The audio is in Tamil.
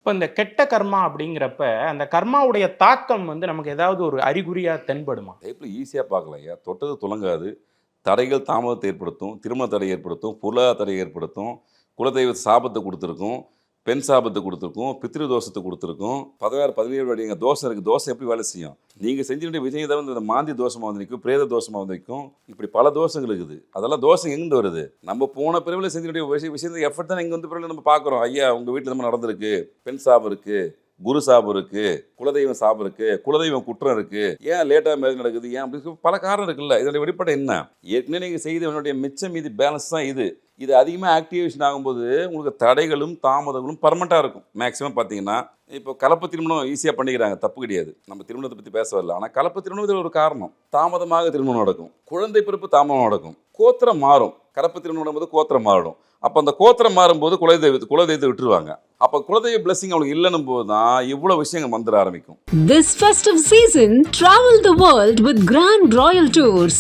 இப்ப இந்த கெட்ட கர்மா அப்படிங்கிறப்ப, அந்த கர்மாவுடைய தாக்கம் வந்து நமக்கு ஏதாவது ஒரு அறிகுறியா தென்படுமா? லைஃப்பில் ஈஸியாக பார்க்கலாம் ஐயா. தொட்டது துலங்காது. தடைகள் தாமதத்தை ஏற்படுத்தும். திருமண தடை ஏற்படுத்தும். பொருளாதார தடை ஏற்படுத்தும். குலதெய்வ சாபத்த குடுத்துருக்கும். பெண் சாபத்த குடுத்துருக்கும். பித்ரு தோஷத்த குடுத்துருக்கும். 16, 17 அடிங்க தோஷம் இருக்கு. தோஷம் எப்படி வேலை செய்யும்? நீங்க செஞ்ச வேண்டிய விஷயம் தான் வந்து இந்த மாந்தி தோஷமா வந்து நிக்கும். பிரேத தோஷமா வந்து நிக்கும். இப்படி பல தோஷங்கள் இருக்குது. அதெல்லாம் தோஷம் எங்கிருந்து வருது? நம்ம போன பிறவில செஞ்ச வேண்டிய விஷயத்த எஃபர்ட் தான் இங்க வந்து பிறவில நம்ம பார்க்குறோம். ஐயா உங்க வீட்ல இந்த மாரி நடந்திருக்கு. பெண் சாபம் இருக்கு. குரு சாபம் இருக்கு, குலதெய்வம் சாபம் இருக்கு, குலதெய்வம் குற்றம் இருக்கு, ஏன் லேட்டாக மேரேஜ் நடக்குது, ஏன் அப்படி பல காரணம் இருக்குல்ல. இதோட வெளிப்பாடு என்ன? ஏற்கனவே நீங்கள் செய்தவனுடைய மிச்சம் மீதி பேலன்ஸ் தான் இது. இது அதிகமாக ஆக்டிவேஷன் ஆகும்போது உங்களுக்கு தடைகளும் தாமதங்களும் பர்மனெண்ட்டாக இருக்கும். மேக்ஸிமம் பார்த்தீங்கன்னா இப்போ கலப்பு திருமணம் ஈஸியாக பண்ணிக்கிறாங்க, தப்பு கிடையாது. நம்ம திருமணத்தை பற்றி பேச வரல. ஆனால் கலப்பு திருமணத்தில் ஒரு காரணம், தாமதமாக திருமணம் நடக்கும், குழந்தை பிறப்பு தாமதம் நடக்கும், கோத்திரம் மாறும். கலப்பு திருமணம் நடக்கும்போது கோத்திரம் மாறும். அப்போ அந்த கோத்திரம் மாறும்போது குலதெய்வத்தை விட்டுருவாங்க. அப்போ குலதெய்வ பிளஸிங் அவங்களுக்கு இல்லைன்னும் போது தான் இவ்வளோ விஷயங்கள் வந்துட ஆரம்பிக்கும். This festive season, travel the world with Grand Royal Tours.